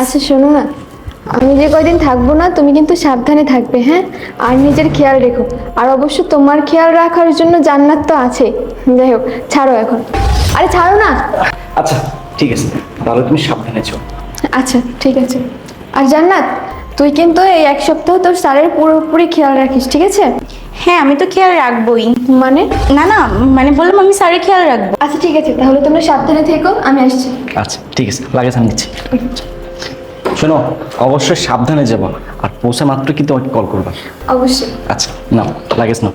আচ্ছা শোনো না, আমি যে কয়দিন থাকবো না তুমি কিন্তু সাবধানে থাকবে, হ্যাঁ? আর নিজের খেয়াল রেখো। আর অবশ্য তোমার খেয়াল রাখার জন্য জান্নাত তো আছে। যাই হোক, ছাড়ো এখন। আরে ছাড়ো না। আচ্ছা ঠিক আছে, তাহলে তুমি সাবধানে চো। আচ্ছা ঠিক আছে। আর জান্নাত, তুই কিন্তু এই এক সপ্তাহ তোর স্যারের পুরোপুরি খেয়াল রাখিস, ঠিক আছে? হ্যাঁ, আমি তো খেয়াল রাখবোই। মানে? না না, মানে বললাম আমি স্যারের খেয়াল রাখবো। আচ্ছা ঠিক আছে, তাহলে তোমরা সাবধানে থেকো, আমি আসছি। আচ্ছা ঠিক আছে, লাগেজ আমি নিচ্ছি। শোনো, অবশ্যই সাবধানে যাবো, আর পৌঁছে মাত্র কিন্তু আমাকে কল করবা। অবশ্যই। আচ্ছা নাও লাগেজ নাও।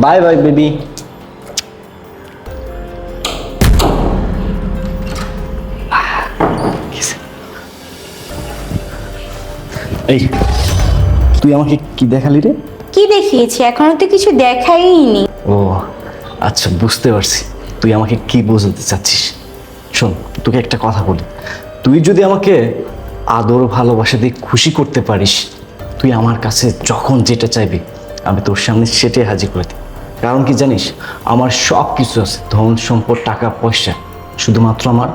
Bye bye baby. এই, তুই আমাকে কি দেখালি রে? কি দেখিয়েছি? এখনো তো কিছু দেখাইনি। ও আচ্ছা, বুঝতে পারছি তুই আমাকে কি বোঝাতে চাচ্ছিস। শোন, তোকে একটা কথা বলি, তুই যদি আমাকে আদর ভালোবাসা দিয়ে খুশি করতে পারিস, তুই আমার কাছে যখন যেটা চাইবি আমি তোর সামনে সেটাই হাজির করে দিই। কারণ কি জানিস, আমার সব কিছু আছে, ধন সম্পদ টাকা পয়সা, শুধুমাত্র আমার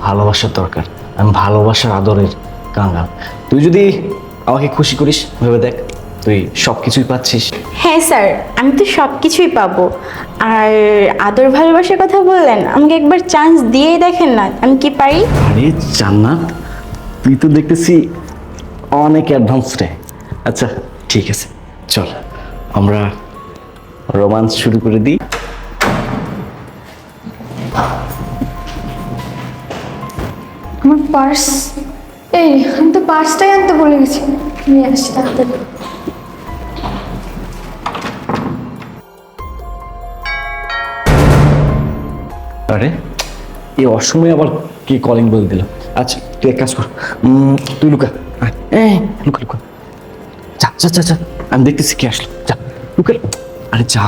ভালোবাসার দরকার। আমি ভালোবাসার আদরের কাঙ্গাল। তুই যদি আমাকে খুশি করিস, ভেবে দেখ তুই সব কিছুই পাচ্ছিস। হ্যাঁ স্যার, আমি তো সব কিছুই পাবো। আর আদর ভালোবাসার কথা বললেন, আমাকে একবার চান্স দিয়েই দেখেন না আমি কি পারি। আরে জান্নাত, তুই তো দেখতেছি অনেক অ্যাডভান্স রে। আচ্ছা ঠিক আছে, চল আমরা রোমান্স শুরু করে দিই। আমার পার্স, এই আমি তো পার্সটাই আনতে ভুলে গেছি। নিয়ে আসছি তাড়াতাড়ি। আরে এই অসময়ে আবার কি কলিং বেল দিল। আচ্ছা তুই এক কাজ কর, তুই লুকা। লুকা লুকা, যা যা যা যা, আমি দেখতেছি কে আসলো, যা লুকা। আরে যা,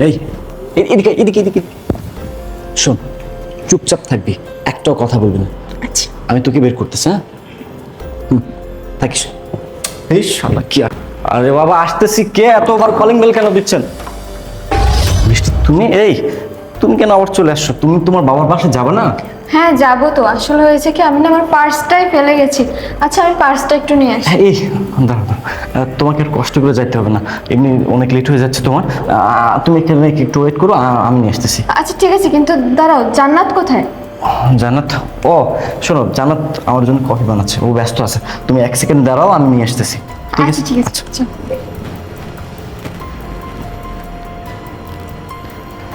এই এদিকে এদিকে এদিকে। শোন, চুপচাপ থাকবি, একটাও কথা বলবি না। আচ্ছা। আমি তোকে বের করতেছি, হ্যাঁ? থাকিস। এই শালা কি আরে বাবা, আসতেছি, কে এতবার কলিং বেল কেন দিচ্ছেন? বৃষ্টি তুমি, এই তুমি কেন আবার চলে আসছো? তুমি তোমার বাবার বাসায় যাবে না? হ্যাঁ যাবো তো, আসলে হয়েছে কি আমি না আমার পার্সটাই ফেলে গেছি। আচ্ছা আমি পার্সটা একটু নিয়ে আসি। হ্যাঁ এই দাঁড়াও দাঁড়াও, তোমাকে আর কষ্ট করে যাইতে হবে না, এমনি অনেক লেট হয়ে যাচ্ছে তোমার। তুমি এখানে একটু ওয়েট করো, আমি নিয়ে আসতেছি। আচ্ছা ঠিক আছে, কিন্তু দাঁড়াও, জান্নাত কোথায়? জান্নাত, ও শোনো, জান্নাত আমার জন্য কফি বানাচ্ছে, ও ব্যস্ত আছে, তুমি এক সেকেন্ড দাঁড়াও, আমি নিয়ে আসতেছি। ঠিক আচ্ছা আছে ঠিক আছে। আচ্ছা।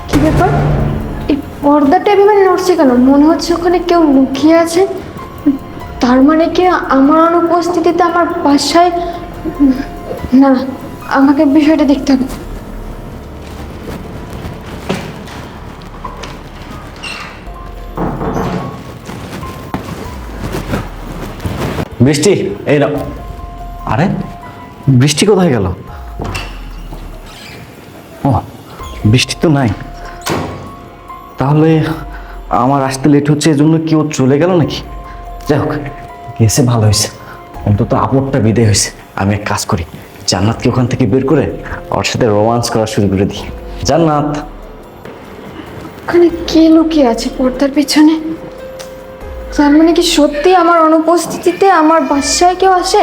কি ব্যাপার, এই পর্দাটা এভাবে নড়ছে কেন? মনে হচ্ছে ওখানে কেউ লুকিয়ে আছে। তার মানে কি আমার অনুপস্থিতিতে আমার বাসায়, না আমাকে বিষয়টা দেখতে হবে। বৃষ্টি, এই নাও। আরে বৃষ্টি কোথায় গেল? ও, বৃষ্টি তো নাই। তাহলে আমার আসতে লেট হচ্ছে এজন্য কি ও চলে গেল নাকি? যাই হোক, গেছে ভালো হয়েছে, অন্তত আপদটা বিদায় হয়েছে। আমি এক কাজ করি, জান্নাতকে ওখান থেকে বের করে ওর সাথে রোমান্স করা শুরু করে দিই। জান্নাত, ওখানে কে লুকিয়ে আছে পর্দার পেছনে? তার মানে কি সত্যি আমার অনুপস্থিতিতে আমার বাসায় কেউ আসে?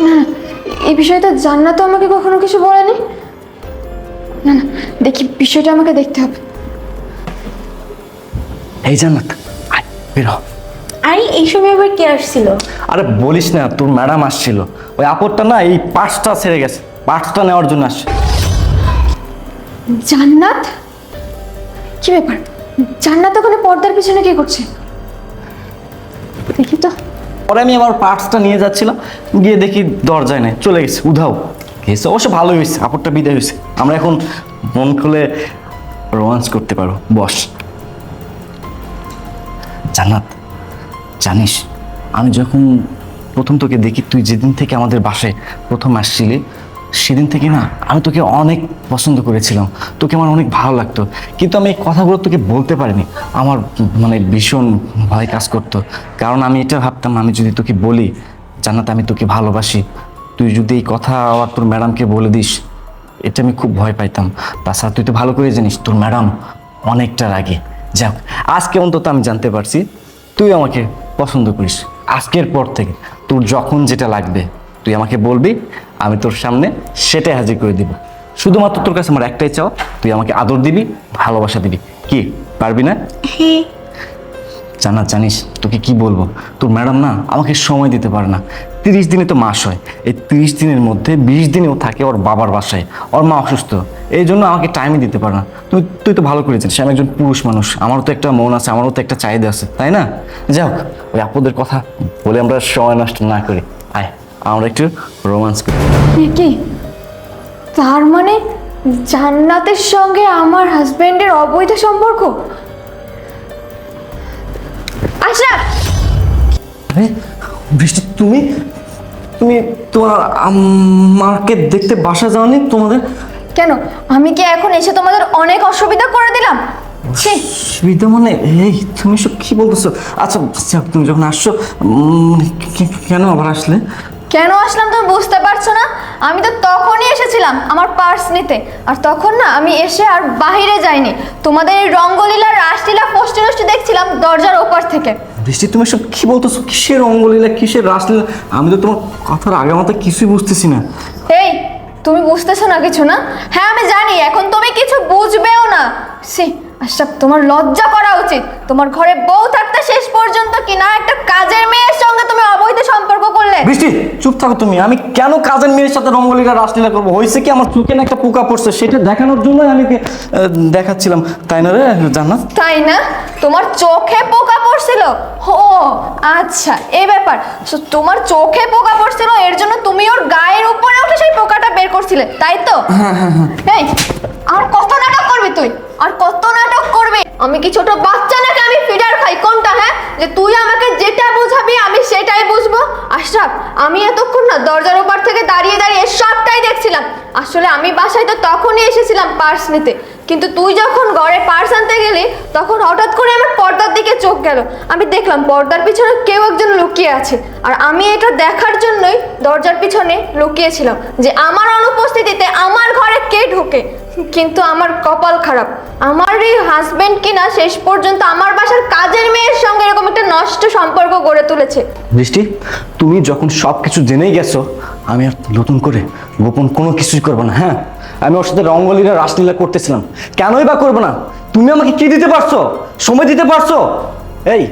না, এই বিষয়টা জান্নাত তো আমাকে কখনো কিছু বলেনি। না না, দেখি বিষয়টা আমাকে দেখতে হবে। এই জান্নাত, আয় বের হ। আরে এই সময় আবার কে আসছিল? আরে বলিস না, তোর ম্যাডাম আসছিল। ওই আপদটা না, এই পার্সটা ছেড়ে গেছে, পার্সটা নেওয়ার জন্য আসছে। জান্নাত, কি ব্যাপার? জান্নাত ওখানে পর্দার পিছনে কি করছে? দেখি তো। পরে আমি আমার পার্সটা নিয়ে যাচ্ছিলাম, গিয়ে দেখি দরজায় নেই, চলে গেছে, উধাও গেছে। অবশ্য ভালোই হয়েছে, আপদটা বিদায় হয়েছে। আমরা এখন মন খুলে রোমান্স করতে পারো, বস। জান্নাত, জানিস আমি যখন প্রথম তোকে দেখি, তুই যেদিন থেকে আমাদের বাসায় প্রথম আসছিলি, সেদিন থেকে না আমি তোকে অনেক পছন্দ করেছিলাম, তোকে আমার অনেক ভালো লাগতো। কিন্তু আমি এই কথাগুলো তোকে বলতে পারিনি, আমার মানে ভীষণ ভয় কাজ করতো। কারণ আমি এটা ভাবতাম, আমি যদি তোকে বলি জান্নাত আমি তোকে ভালোবাসি, তুই যদি এই কথা আবার তোর ম্যাডামকে বলে দিস, এটা আমি খুব ভয় পাইতাম। তাছাড়া তুই তো ভালো করে জানিস তোর ম্যাডাম অনেকটা রাগে। যাক, আজকে অন্তত আমি জানতে পারছি তুই আমাকে পছন্দ করিস। আজকের পর থেকে তোর যখন যেটা লাগবে তুই আমাকে বলবি, আমি তোর সামনে সেটাই হাজির করে দিব। শুধুমাত্র তোর কাছে আমার একটাই চাও, তুই আমাকে আদর দিবি, ভালোবাসা দিবি। কি পারবি না? হ্যাঁ। জান্নাত জানিস তোকে কি বলবো, তোর ম্যাডাম না আমাকে সময় দিতে পারে না। 30 দিনে তো মাস হয়, এই 30 দিনের মধ্যে 20 দিনেও থাকে ওর বাবার বাসায়, ওর মা অসুস্থ, এই জন্য আমাকে টাইমই দিতে পারে না। তুই তো ভালো করে জানিস আমি একজন পুরুষ মানুষ, আমারও তো একটা মন আছে, আমারও তো একটা চাহিদা আছে, তাই না? যাই হোক, ওই আপুদের কথা বলে আমরা সময় নষ্ট না করি, আয় আমরা একটু রোমান্স করি। কি তার মানে জান্নাতের সঙ্গে আমার হাজবেন্ডের অবৈধ সম্পর্ক? আশরাফ, আরে বৃষ্টি, তুমি তুমি তোমার আমাকে দেখতে বাসা যাওনি তোমাদের? কেন আমি কি এখন এসে তোমাদের অনেক অসুবিধা করে দিলাম? ছি, সুবিধা মানে এই তুমি সব কি বলতেছো? আচ্ছা যাক, তুমি যখন আসছো কেন আবার আসলে? কেন আসলাম তুমি বুঝতে পারছো না? আমি তো তখনই এসেছিলাম আমার পার্স নিতে, আর তখন না আমি এসে আর বাইরে যাইনি, তোমাদের এই রঙ্গলীলা রাসলীলা পোস্টে দেখছিলাম দরজার ওপার থেকে। বৃষ্টি, তুমি সব কি বলতেছো? কিসের রঙ্গলীলা, কিসের রাসলীলা? আমি তো তোমার কথার আগে মাথা কিছুই বুঝতেছি না। এই তুমি বুঝতেছো না কিছু না? হ্যাঁ আমি জানি এখন তুমি কিছু বুঝবেও না। সে আশরাফ, তোমার লজ্জা করা উচিত। তোমার ঘরে বউ থাকতে শেষ পর্যন্ত কিনা একটা কাজের মেয়ের সঙ্গে তুমি অবৈধ সম্পর্ক করলে। বৃষ্টি চুপ থাকো তুমি। আমি কেন কাজের মেয়ের সাথে রঙ্গলীলা রাসলীলা করবো? হয়েছে কি, আমার চোখে না একটা পোকা পড়ছে, সেটা দেখানোর জন্য আমি দেখাচ্ছিলাম, তাই না রে জান্নাত? তাই না? তোমার চোখে পোকা পড়ছিল? ও আচ্ছা, এই ব্যাপার। So, তোমার চোখে পোকা পড়ছিল, এর জন্য তুমি ওর গায়ের উপরে উঠে সেই পোকাটা বের করছিলে, তাই তো? এই আর কত নাটক করবি তুই? আর কত নাটক করবি? আমি কি ছোট বাচ্চা নাকি আমি ফিডার খাই? কোনটা? হ্যাঁ, যে তুই আমাকে যেটা বুঝাবি আমি সেটাই বুঝবো? আশরাফ, আমি এতক্ষণ না দরজার ওপার থেকে দাঁড়িয়ে দাঁড়িয়ে সবটাই দেখছিলাম। আসলে আমি বাসায় তো তখনই এসেছিলাম পার্স নিতে, কিন্তু তুই যখন ঘরে পার্স আনতে গেলি তখন হঠাৎ করে আমার পর্দার দিকে চোখ গেল। আমি দেখলাম পর্দার পিছনে কেউ একজন লুকিয়ে আছে, আর আমি এটা দেখার জন্যই দরজার পিছনে লুকিয়েছিলাম যে আমার অনুপস্থিতিতে আমার ঘরে কে ঢোকে। কিন্তু আমার কপাল খারাপ, আমার এই হাজবেন্ড কিনা শেষ পর্যন্ত আমার বাসার কাজের মেয়ের সঙ্গে এরকম একটা নষ্ট সম্পর্ক গড়ে তুলেছে। বৃষ্টি, তুমি যখন সব কিছু জেনেই গেছো, আমি আর নতুন করে গোপন কোনো কিছুই করবো না। হ্যাঁ, আমি ওর সাথে রঙ্গলীলা রাসলীলা করতেছিলাম, কেনই বা করবো না? তুমি আমাকে কি দিতে পারছো? সময় দিতে পারছো? এই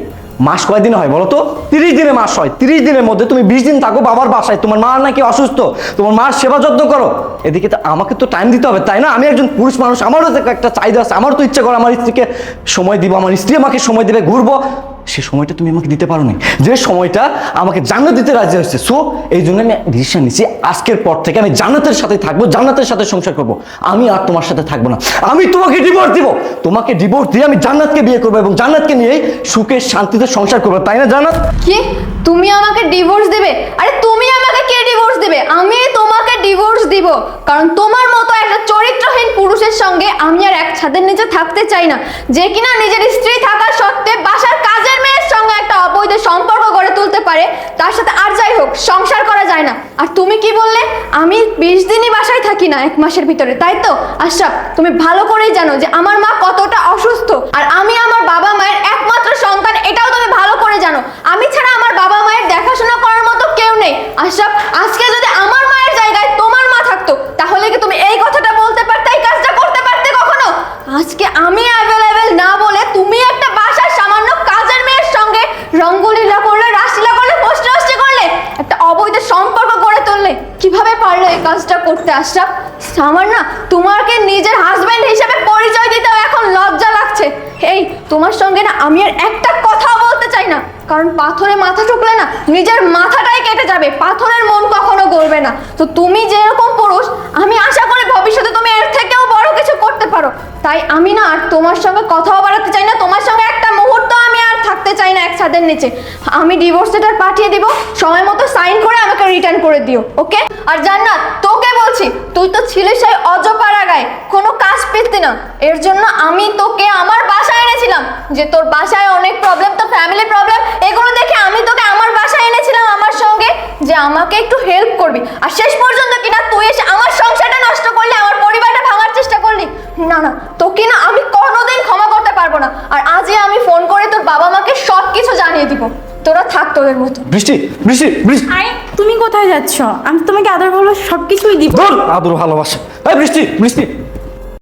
মাস কয়দিন হয় বলো তো? 30 দিনে মাস হয়। 30 দিনের মধ্যে তুমি 20 দিন থাকো বাবার বাসায়, তোমার মা নাকি অসুস্থ, তোমার মার সেবা যত্ন করো। এদিকে তো আমাকে তো টাইম দিতে হবে, তাই না? আমি একজন পুরুষ মানুষ, আমারও তো একটা চাহিদা আছে, আমারও তো ইচ্ছা করে আমার স্ত্রীকে সময় দিব, আমার স্ত্রী আমাকে সময় দেবে, ঘুরবো। সে সময়টা তুমি আমাকে দিতে পারো নি, যে সময়টা আমাকে জান্নাত দিতে রাজি হয়েছে। সো এই জন্য আমি ডিসিশন নিচ্ছি, আজকের পর থেকে আমি জান্নাতের সাথে থাকবো, জান্নাতের সাথে সংসার করবো। আমি আর তোমার সাথে থাকবো না, আমি তোমাকে ডিভোর্স দিব। তোমাকে ডিভোর্স দিয়ে আমি জান্নাতকে বিয়ে করবো এবং জান্নাতকে নিয়েই সুখে শান্তিতে সংসার করবো, তাই না জান্নাত? কি তুমি আমাকে ডিভোর্স দেবে? আরে তুমি আমাকে কে ডিভোর্স দেবে? আমি তোমাকে ডিভোর্স দিব, কারণ তোমার মতো একটা চরিত্রহীন পুরুষের সঙ্গে আমি আর এক ছাদের নিচে থাকতে চাই না, যে কিনা নিজের স্ত্রী থাকা সত্ত্বে বাসার কাজের মেয়ের সঙ্গে একটা অবৈধ সম্পর্ক গড়ে তুলতে পারে, তার সাথে আর যাই হোক সংসার করা যায় না। আর তুমি কি বললে আমি 20 দিনই বাসায় থাকি না 1 মাসের ভিতরে, তাই তো? আশরাফ, তুমি ভালো করেই জানো যে আমার মা কতটা অসুস্থ, আর আমি আমার বাবা মায়ের একমাত্র সন্তান, এটাও তুমি ভালো করে জানো। আমি ছাড়া আমার বাবা মায়ের দেখাশোনা করার মতো কেউ নেই। আশরাফ, আজকে যদি আমার মায়ের জায়গায় তোমার মা থাকতো, তাহলে কি তুমি এই কথাটা বলতে পারতে, এই কাজটা করতে পারতে কখনো? আজকে আমি অ্যাভেলেবেল না বলে তুমি একটা বাসার সামান্য কাজের মেয়ের সঙ্গে রঙ্গলীলা করলে, রাসলীলা করলে, পোস্টারস্টি করলে, একটা অবৈধ সম্পর্ক গড়ে তুললে। কিভাবে পারলে এই কাজটা করতে আশরাফ? আমার না তোমাকে নিজের হাজবেন্ড হিসেবে পরিচয় দিতেও এখন লজ্জা লাগছে। এই তোমার সঙ্গে না আমি আর একটা কথাও বলতে চাই না, কারণ পাথরে মাথা ঠুকলে না নিজের মাথাটাই কেটে যাবে, পাথরের মন কখনো গড়বে না। তো তুমি যেরকম পুরুষ, আমি আশা করি ভবিষ্যতে তুমি এর থেকেও বড় কিছু করতে পারো। তাই আমি না আর তোমার সঙ্গে কথাও বাড়াতে চাই না, তোমার সঙ্গে একটা মুহূর্ত আমি আর থাকতে চাই না এক ছাদের নিচে। আমি ডিভোর্স লেটার পাঠিয়ে দিব, সময় মতো সাইন করে আমাকে রিটার্ন করে দিও, ওকে? আর জান্নাত, তোকে বলছি, তুই তো ছিলিস সেই অজপাড়াগায়, কোনো কাজ পেতি না, এর জন্য আমি তোকে আমার বাসায় এনেছিলাম, যে তোর বাসায় অনেক প্রবলেম, তো ফ্যামিলি প্রবলেম, এগুলো দেখে আমি তোকে আমার বাসায় এনেছিলাম আমার সঙ্গে, যে আমাকে একটু হেল্প করবি। আর শেষ পর্যন্ত কিনা তুই এসে আমার সংসারটা নষ্ট করলি, আমার পরিবারটা ভাঙার চেষ্টা করলি। না না, তোকে না আমি কোনোদিন ক্ষমা করতে পারবো না। আর আজই আমি ফোন করে তোর বাবা মাকে সব কিছু জানিয়ে দিব। তোরা থাক তোদের মতো। বৃষ্টি বৃষ্টি বৃষ্টি আরে তুমি কোথায় যাচ্ছ? আমি তো তোমাকে আদর ভালোবাসা সব কিছুই দিব। ধুর, আদর ভালোবাসা। এই বৃষ্টি বৃষ্টি